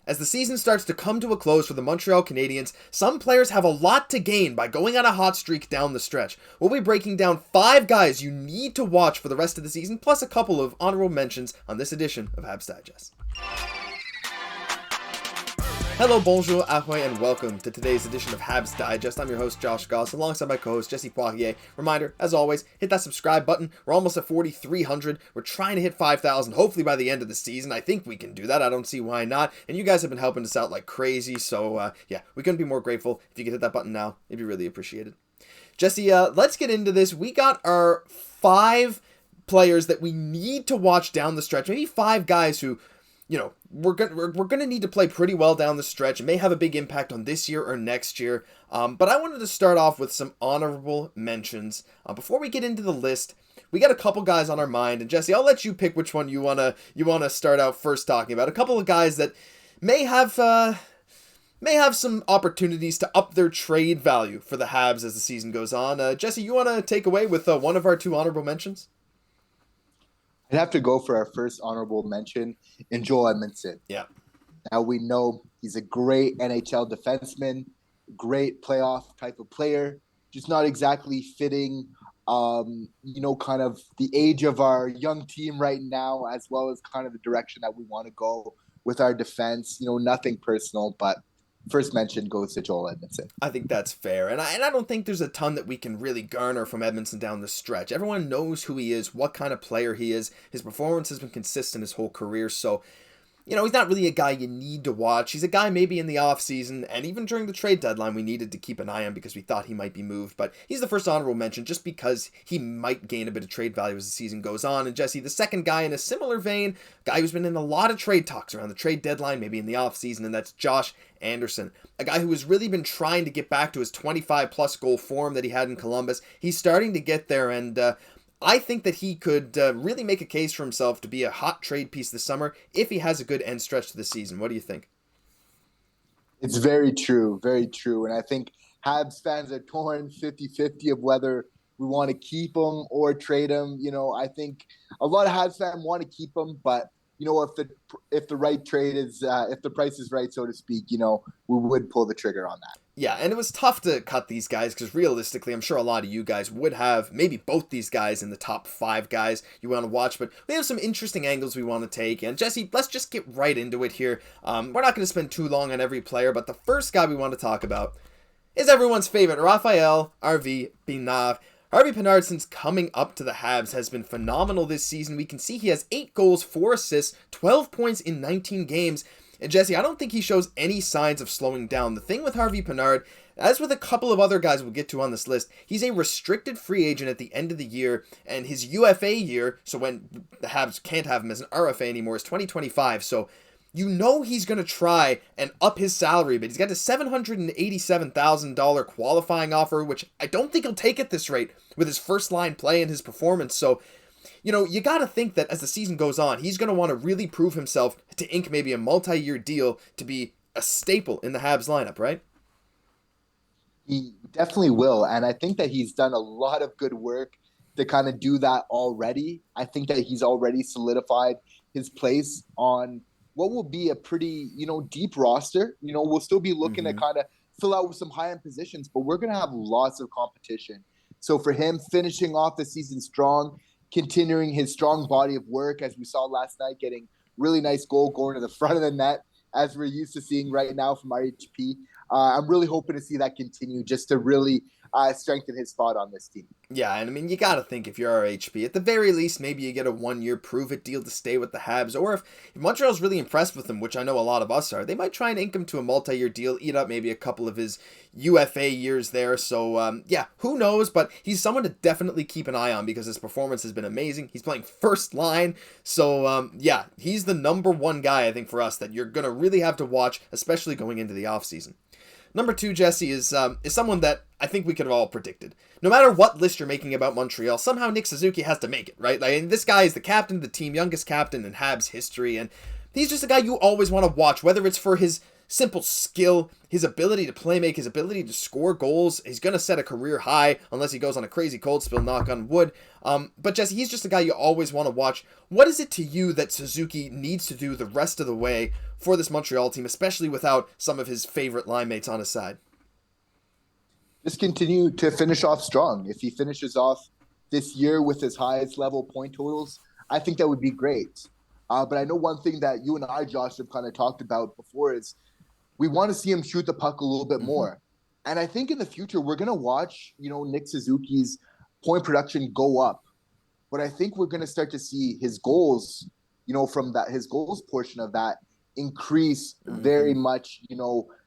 As the season starts to come to a close for the Montreal Canadiens, some players have a lot to gain by going on a hot streak down the stretch. We'll be breaking down 5 guys you need to watch for the rest of the season, plus a couple of honorable mentions on this edition of Habs Digest. Hello, bonjour, ahoy, and welcome to today's edition of Habs Digest. I'm your host, Josh Gosse, alongside my co-host, Jesse Poirier. Reminder, as always, hit that subscribe button. We're almost at 4,300. We're trying to hit 5,000, hopefully by the end of the season. I think we can do that. I don't see why not. And you guys have been helping us out like crazy, so yeah, we couldn't be more grateful. If you could hit that button now, it'd be really appreciated. Jesse, let's get into this. We got our 5 players that we need to watch down the stretch. Maybe 5 guys who, you know, we're gonna need to play pretty well down the stretch. It may have a big impact on this year or next year. But I wanted to start off with some honorable mentions. Before we get into the list, we got a couple guys on our mind, and Jesse, I'll let you pick which one you wanna start out first talking about. A couple of guys that may have some opportunities to up their trade value for the Habs as the season goes on. Jesse, you wanna take away with one of our 2 honorable mentions? I'd have to go for our first honorable mention in Joel Edmundson. Yeah. Now we know he's a great NHL defenseman, great playoff type of player, just not exactly fitting, kind of the age of our young team right now, as well as kind of the direction that we want to go with our defense. Nothing personal, but first mention goes to Joel Edmundson. I think that's fair, and I don't think there's a ton that we can really garner from Edmundson down the stretch. Everyone knows who he is, what kind of player he is. His performance has been consistent his whole career, so he's not really a guy you need to watch. He's a guy maybe in the offseason, and even during the trade deadline, we needed to keep an eye on because we thought he might be moved. But he's the first honorable mention just because he might gain a bit of trade value as the season goes on. And Jesse, the second guy in a similar vein, guy who's been in a lot of trade talks around the trade deadline, maybe in the offseason, and that's Josh Anderson, a guy who has really been trying to get back to his 25-plus goal form that he had in Columbus. He's starting to get there, and I think that he could really make a case for himself to be a hot trade piece this summer if he has a good end stretch to the season. What do you think? It's very true, very true. And I think Habs fans are torn 50-50 of whether we want to keep him or trade him. I think a lot of Habs fans want to keep him, but if the right trade is if the price is right, so to speak, we would pull the trigger on that. Yeah, and it was tough to cut these guys because realistically, I'm sure a lot of you guys would have maybe both these guys in the top 5 guys you want to watch, but we have some interesting angles we want to take. And Jesse, let's just get right into it here. We're not going to spend too long on every player, but the first guy we want to talk about is everyone's favorite, Raphael Harvey Pinard. Harvey Pinard, since coming up to the Habs, has been phenomenal this season. We can see he has 8 goals, 4 assists, 12 points in 19 games. And Jesse, I don't think he shows any signs of slowing down. The thing with Harvey Pinard, as with a couple of other guys we'll get to on this list, he's a restricted free agent at the end of the year, and his UFA year, so when the Habs can't have him as an RFA anymore, is 2025. So he's going to try and up his salary, but he's got a $787,000 qualifying offer, which I don't think he'll take at this rate with his first line play and his performance. So you got to think that as the season goes on, he's going to want to really prove himself to ink maybe a multi-year deal to be a staple in the Habs lineup, right? He definitely will, and I think that he's done a lot of good work to kind of do that already. I think that he's already solidified his place on what will be a pretty, deep roster. We'll still be looking to kind of fill out with some high-end positions, but we're going to have lots of competition. So for him, finishing off the season strong, continuing his strong body of work, as we saw last night, getting really nice goal going to the front of the net, as we're used to seeing right now from RHP. I'm really hoping to see that continue just to really strengthen his spot on this team. Yeah, and I mean, you got to think if you're RHP, at the very least, maybe you get a 1-year prove-it deal to stay with the Habs, or if Montreal's really impressed with him, which I know a lot of us are, they might try and ink him to a multi-year deal, eat up maybe a couple of his UFA years there. So, yeah, who knows, but he's someone to definitely keep an eye on because his performance has been amazing. He's playing first line, so, yeah, he's the number 1 guy, I think, for us that you're going to really have to watch, especially going into the offseason. Number 2, Jesse, is someone that I think we could have all predicted. No matter what list you're making about Montreal, somehow Nick Suzuki has to make it, right? Like, this guy is the captain of the team, youngest captain in Habs history, and he's just a guy you always want to watch, whether it's for his simple skill, his ability to play make, his ability to score goals. He's going to set a career high unless he goes on a crazy cold spill, knock on wood. But Jesse, he's just a guy you always want to watch. What is it to you that Suzuki needs to do the rest of the way for this Montreal team, especially without some of his favorite line mates on his side? Just continue to finish off strong. If he finishes off this year with his highest level point totals, I think that would be great. But I know one thing that you and I, Josh, have kind of talked about before is we want to see him shoot the puck a little bit more. And I think in the future, we're going to watch, Nick Suzuki's point production go up. But I think we're going to start to see his goals, from his goals portion of that increase very much,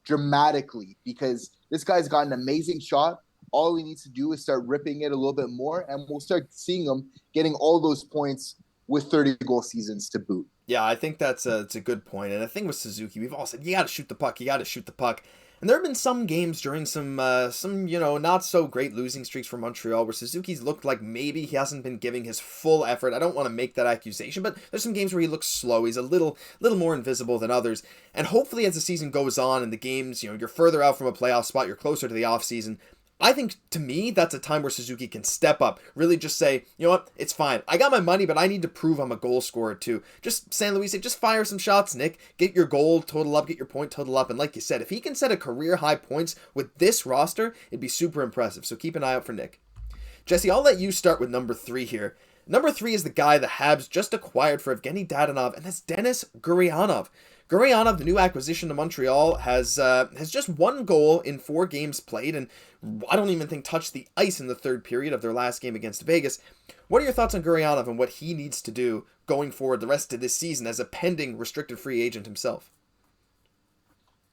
dramatically, because this guy's got an amazing shot. All he needs to do is start ripping it a little bit more, and we'll start seeing him getting all those points with 30-goal seasons to boot. Yeah, I think it's a good point. And the thing with Suzuki, we've all said, you got to shoot the puck, you got to shoot the puck. And there have been some games during some not so great losing streaks for Montreal where Suzuki's looked like maybe he hasn't been giving his full effort. I don't want to make that accusation, but there's some games where he looks slow. He's a little more invisible than others. And hopefully as the season goes on and the games, you're further out from a playoff spot, you're closer to the off season, I think, to me, that's a time where Suzuki can step up, really just say, you know what, it's fine. I got my money, but I need to prove I'm a goal scorer too. Just San Luis, just fire some shots, Nick. Get your goal total up, get your point total up. And like you said, if he can set a career high points with this roster, it'd be super impressive. So keep an eye out for Nick. Jesse, I'll let you start with number 3 here. Number 3 is the guy the Habs just acquired for Evgeny Dadonov, and that's Denis Gurianov. Gurianov, the new acquisition to Montreal, has just 1 goal in 4 games played, and I don't even think touched the ice in the third period of their last game against Vegas. What are your thoughts on Gurianov and what he needs to do going forward the rest of this season as a pending restricted free agent himself?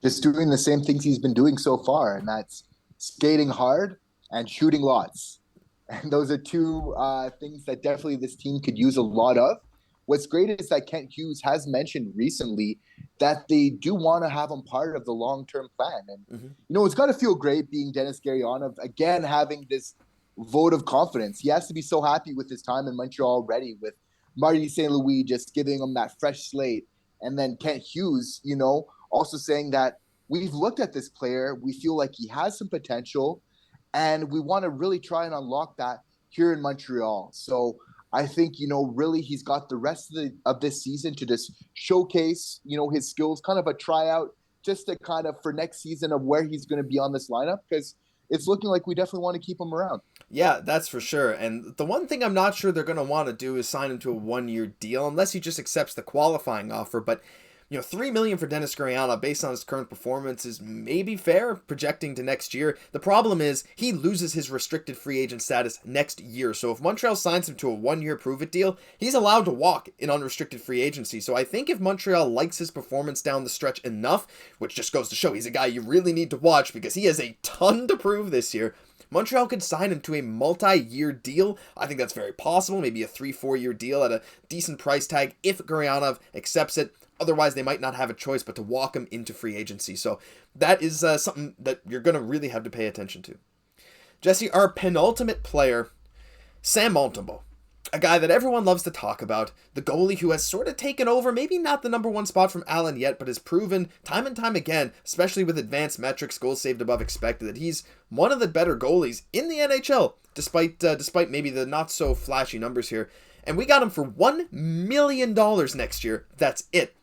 Just doing the same things he's been doing so far, and that's skating hard and shooting lots. And those are 2 things that definitely this team could use a lot of. What's great is that Kent Hughes has mentioned recently that they do want to have him part of the long-term plan. And, it's got to feel great being Denis Gurianov, again, having this vote of confidence. He has to be so happy with his time in Montreal already, with Marty St. Louis just giving him that fresh slate. And then Kent Hughes, also saying that we've looked at this player, we feel like he has some potential, and we want to really try and unlock that here in Montreal. So I think, really he's got the rest of this season to just showcase, his skills, kind of a tryout, just to kind of for next season of where he's going to be on this lineup, because it's looking like we definitely want to keep him around. Yeah, that's for sure. And the one thing I'm not sure they're going to want to do is sign him to a 1-year deal, unless he just accepts the qualifying offer. But $3 million for Denis Gurianov based on his current performance is maybe fair, projecting to next year. The problem is he loses his restricted free agent status next year. So if Montreal signs him to a 1-year prove-it deal, he's allowed to walk in unrestricted free agency. So I think if Montreal likes his performance down the stretch enough, which just goes to show he's a guy you really need to watch because he has a ton to prove this year, Montreal could sign him to a multi-year deal. I think that's very possible, maybe a 3-4 year deal at a decent price tag if Gurianov accepts it. Otherwise, they might not have a choice but to walk him into free agency. So that is something that you're going to really have to pay attention to. Jesse, our penultimate player, Sam Montembeault, a guy that everyone loves to talk about, the goalie who has sort of taken over, maybe not the number 1 spot from Allen yet, but has proven time and time again, especially with advanced metrics, goals saved above expected, that he's one of the better goalies in the NHL, despite maybe the not so flashy numbers here. And we got him for $1 million next year. That's it.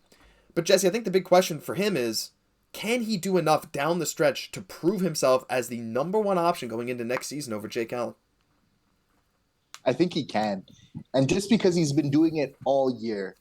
But Jesse, I think the big question for him is, can he do enough down the stretch to prove himself as the number 1 option going into next season over Jake Allen? I think he can. And just because he's been doing it all year,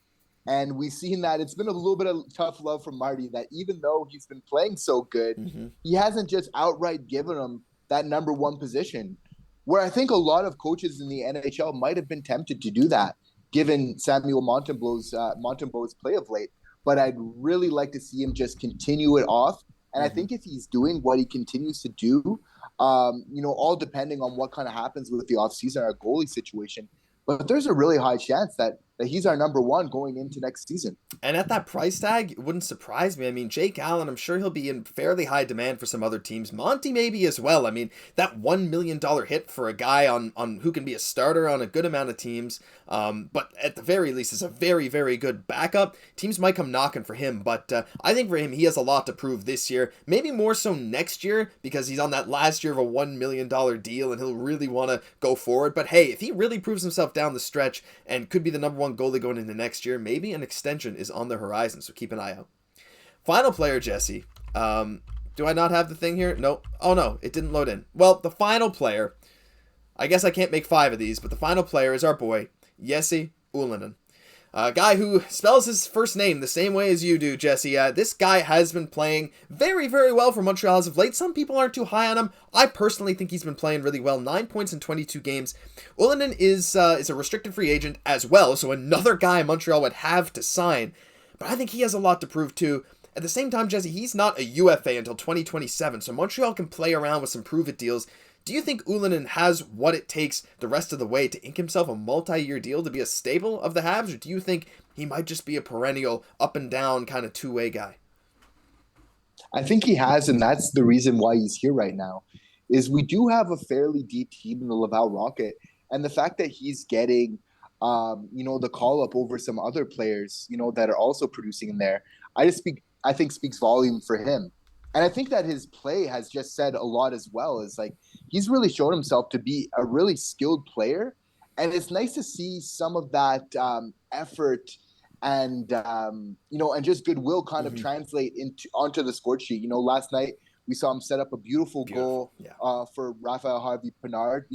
and we've seen that it's been a little bit of tough love from Marty, that even though he's been playing so good, he hasn't just outright given him that number 1 position, where I think a lot of coaches in the NHL might have been tempted to do that, given Samuel Montembeault's play of late. But I'd really like to see him just continue it off. And I think if he's doing what he continues to do, all depending on what kind of happens with the offseason or goalie situation, but there's a really high chance that that he's our number one going into next season. And at that price tag, it wouldn't surprise me. I mean, Jake Allen, I'm sure he'll be in fairly high demand for some other teams. Monty maybe as well. I mean, that $1 million hit for a guy on who can be a starter on a good amount of teams, but at the very least is a very, very good backup. Teams might come knocking for him, but I think for him, he has a lot to prove this year. Maybe more so next year, because he's on that last year of a $1 million deal, and he'll really want to go forward. But hey, if he really proves himself down the stretch and could be the number one goalie going into next year, maybe an extension is on the horizon, so keep an eye out. Final player, Jesse. Do I not have the thing here? No. Oh no, it didn't load in. Well, the final player, I guess I can't make 5 of these, but the final player is our boy, Jesse Ylönen. A guy who spells his first name the same way as you do, Jesse. This guy has been playing very, very well for Montreal as of late. Some people aren't too high on him. I personally think he's been playing really well. 9 points in 22 games. Ylönen is a restricted free agent as well, so another guy Montreal would have to sign. But I think he has a lot to prove too. At the same time, Jesse, he's not a UFA until 2027, so Montreal can play around with some prove-it deals. Do you think Ylönen has what it takes the rest of the way to ink himself a multi-year deal to be a staple of the Habs, or do you think he might just be a perennial up-and-down kind of two-way guy? I think he has, and that's the reason why he's here right now, is we do have a fairly deep team in the Laval Rocket, and the fact that he's getting, the call-up over some other players, that are also producing in there, I think speaks volume for him. And I think that his play has just said a lot as well. Is like he's really shown himself to be a really skilled player, and it's nice to see some of that effort and and just goodwill kind of translate onto the score sheet. Last night we saw him set up a beautiful goal for Raphael Harvey-Pinard.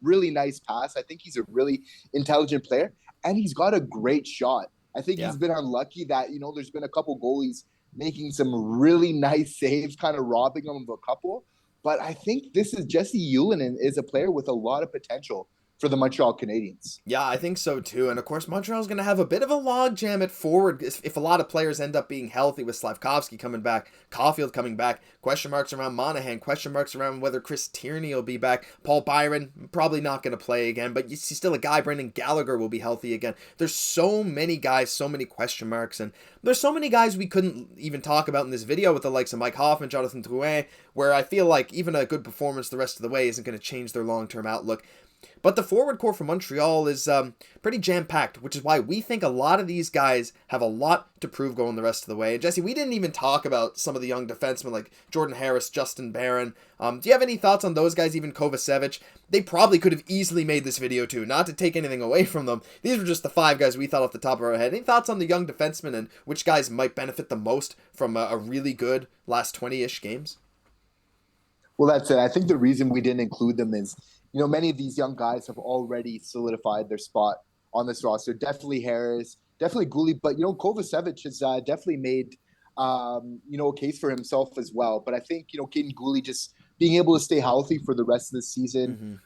Really nice pass. I think he's a really intelligent player, and he's got a great shot. I think he's been unlucky that there's been a couple goalies making some really nice saves, kind of robbing them of a couple. But I think Jesse Ylönen is a player with a lot of potential for the Montreal Canadiens. Yeah, I think so too. And of course, Montreal's going to have a bit of a logjam at forward if a lot of players end up being healthy, with Slafkovsky coming back, Caufield coming back, question marks around Monahan, question marks around whether Chris Tierney will be back. Paul Byron, probably not going to play again, but you see still a guy, Brendan Gallagher, will be healthy again. There's so many guys, so many question marks, and there's so many guys we couldn't even talk about in this video with the likes of Mike Hoffman, Jonathan Drouin, where I feel like even a good performance the rest of the way isn't going to change their long-term outlook. But the forward core for Montreal is pretty jam-packed, which is why we think a lot of these guys have a lot to prove going the rest of the way. And Jesse, we didn't even talk about some of the young defensemen like Jordan Harris, Justin Barron. Do you have any thoughts on those guys, even Kovacevic? They probably could have easily made this video too, not to take anything away from them. These were just the 5 guys we thought off the top of our head. Any thoughts on the young defensemen and which guys might benefit the most from a really good last 20-ish games? Well, that's it. I think the reason we didn't include them is many of these young guys have already solidified their spot on this roster. Definitely Harris, definitely Guhle, but Kovacevic has definitely made a case for himself as well. But I think Kaiden Guhle just being able to stay healthy for the rest of the season,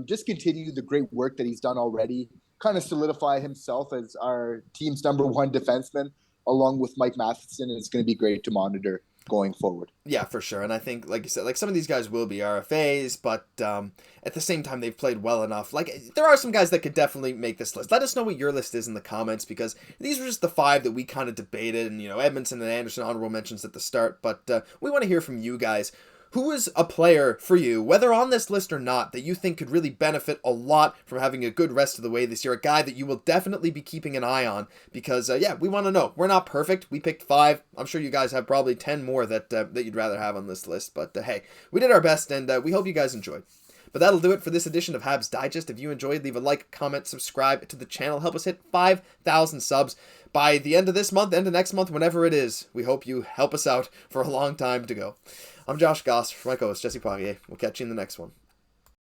just continue the great work that he's done already, kind of solidify himself as our team's number one defenseman, along with Mike Matheson, and it's going to be great to monitor going forward. Yeah, for sure. And I think, like you said, like some of these guys will be RFAs, but at the same time, they've played well enough. Like, there are some guys that could definitely make this list. Let us know what your list is in the comments, because these were just the 5 that we kind of debated, and, Edmundson and Anderson, honorable mentions at the start, but we want to hear from you guys. Who is a player for you, whether on this list or not, that you think could really benefit a lot from having a good rest of the way this year? A guy that you will definitely be keeping an eye on, because, we want to know. We're not perfect. We picked 5. I'm sure you guys have probably 10 more that you'd rather have on this list. But, hey, we did our best, and we hope you guys enjoyed. But that'll do it for this edition of Habs Digest. If you enjoyed, leave a like, comment, subscribe to the channel. Help us hit 5,000 subs by the end of this month, end of next month, whenever it is. We hope you help us out for a long time to go. I'm Josh Goss, for my co-host Jesse Poirier. We'll catch you in the next one.